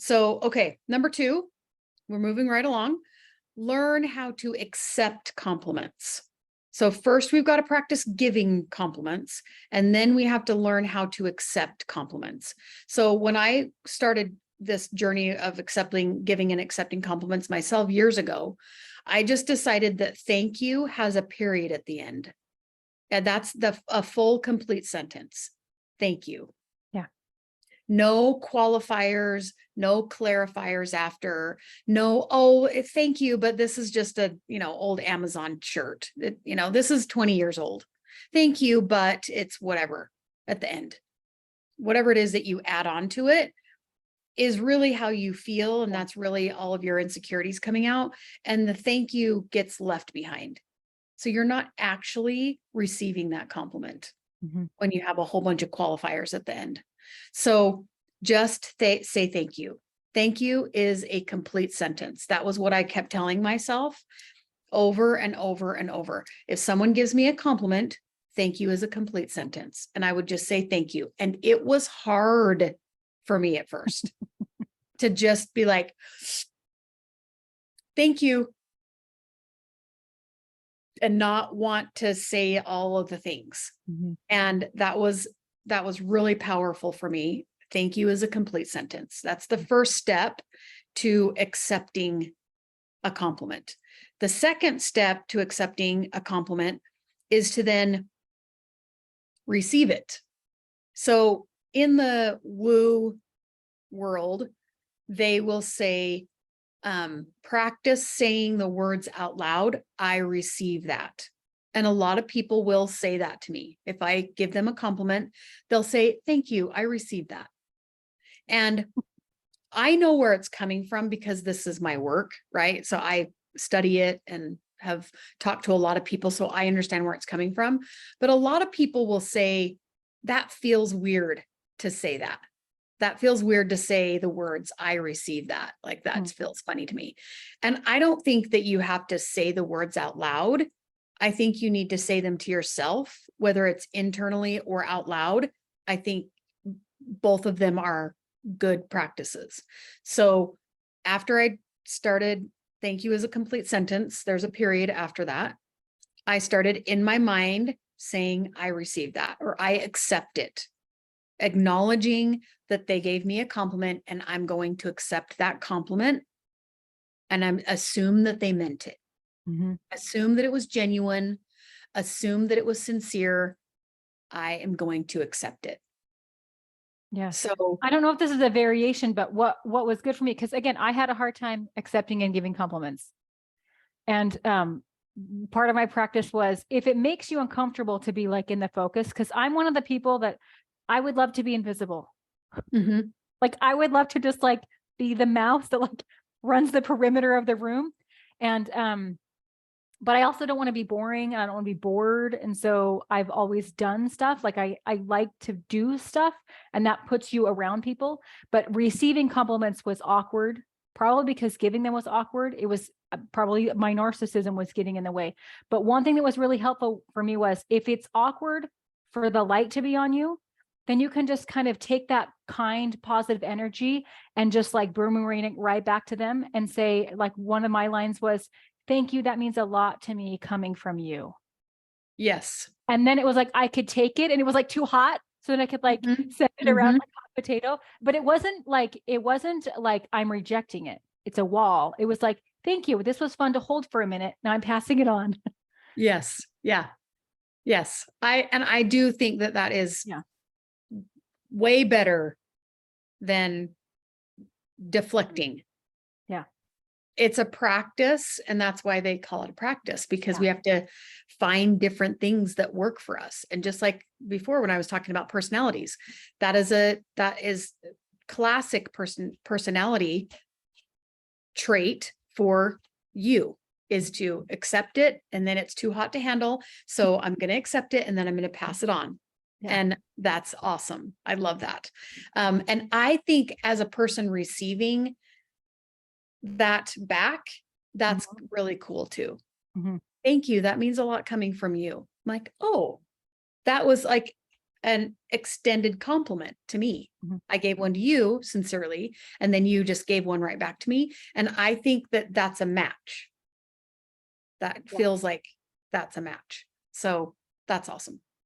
So, okay, number 2, we're moving right along. Learn how to accept compliments. So first we've got to practice giving compliments, and then we have to learn how to accept compliments. So when I started this journey of giving and accepting compliments myself years ago, I just decided that thank you has a period at the end. And that's a full complete sentence. Thank you. Yeah. No qualifiers, no clarifiers after, no, oh, thank you, but this is just a, old Amazon shirt. This is 20 years old. Thank you, but it's whatever at the end. Whatever it is that you add on to it is really how you feel. And that's really all of your insecurities coming out. And the thank you gets left behind. So you're not actually receiving that compliment when you have a whole bunch of qualifiers at the end. So just say thank you. Thank you is a complete sentence. That was what I kept telling myself over and over and over. If someone gives me a compliment, thank you is a complete sentence. And I would just say thank you. And it was hard for me at first to just be like, thank you, and not want to say all of the things. And that was really powerful for me. Thank you is a complete sentence. That's the first step to accepting a compliment. The second step to accepting a compliment is to then receive it. So in the woo world, they will say, practice saying the words out loud. I receive that. And a lot of people will say that to me. If I give them a compliment, they'll say, thank you, I received that. And I know where it's coming from because this is my work, right? So I study it and have talked to a lot of people, so I understand where it's coming from. But a lot of people will say, that feels weird to say that. That feels weird to say the words, I receive that. Like that feels funny to me. And I don't think that you have to say the words out loud. I think you need to say them to yourself, whether it's internally or out loud. I think both of them are good practices. So after I started, thank you is a complete sentence, there's a period after that. I started in my mind saying, I received that, or I accept it, acknowledging that they gave me a compliment and I'm going to accept that compliment. And I'm assume that they meant it. Assume that it was genuine, assume that it was sincere. I am going to accept it. Yeah. So I don't know if this is a variation, but what was good for me, because again, I had a hard time accepting and giving compliments. And part of my practice was, if it makes you uncomfortable to be like in the focus, because I'm one of the people that I would love to be invisible. Like I would love to just like be the mouse that like runs the perimeter of the room. And but I also don't want to be boring. I don't want to be bored. And so I've always done stuff. Like I like to do stuff, and that puts you around people. But receiving compliments was awkward, probably because giving them was awkward. It was probably my narcissism was getting in the way. But one thing that was really helpful for me was, if it's awkward for the light to be on you, then you can just kind of take that kind, positive energy and just like boomerang it right back to them and say, like one of my lines was, thank you, that means a lot to me coming from you. yes. And then it was like, I could take it, and it was like too hot. So then I could like send it around like hot potato, but it wasn't like I'm rejecting it. It's a wall. It was like, thank you. This was fun to hold for a minute. Now I'm passing it on. Yes. Yeah. Yes. I do think that is way better than deflecting. Yeah. It's a practice, and that's why they call it a practice, because we have to find different things that work for us. And just like before, when I was talking about personalities, that is classic personality trait for you, is to accept it, and then it's too hot to handle. So I'm going to accept it, and then I'm going to pass it on. And that's awesome. I love that. And I think as a person receiving that back, that's really cool too. Thank you. That means a lot coming from you. I'm like, oh, that was like, an extended compliment to me. Mhm. I gave one to you sincerely, and then you just gave one right back to me. And I think that that's a match. That Yeah. feels like that's a match. So that's awesome.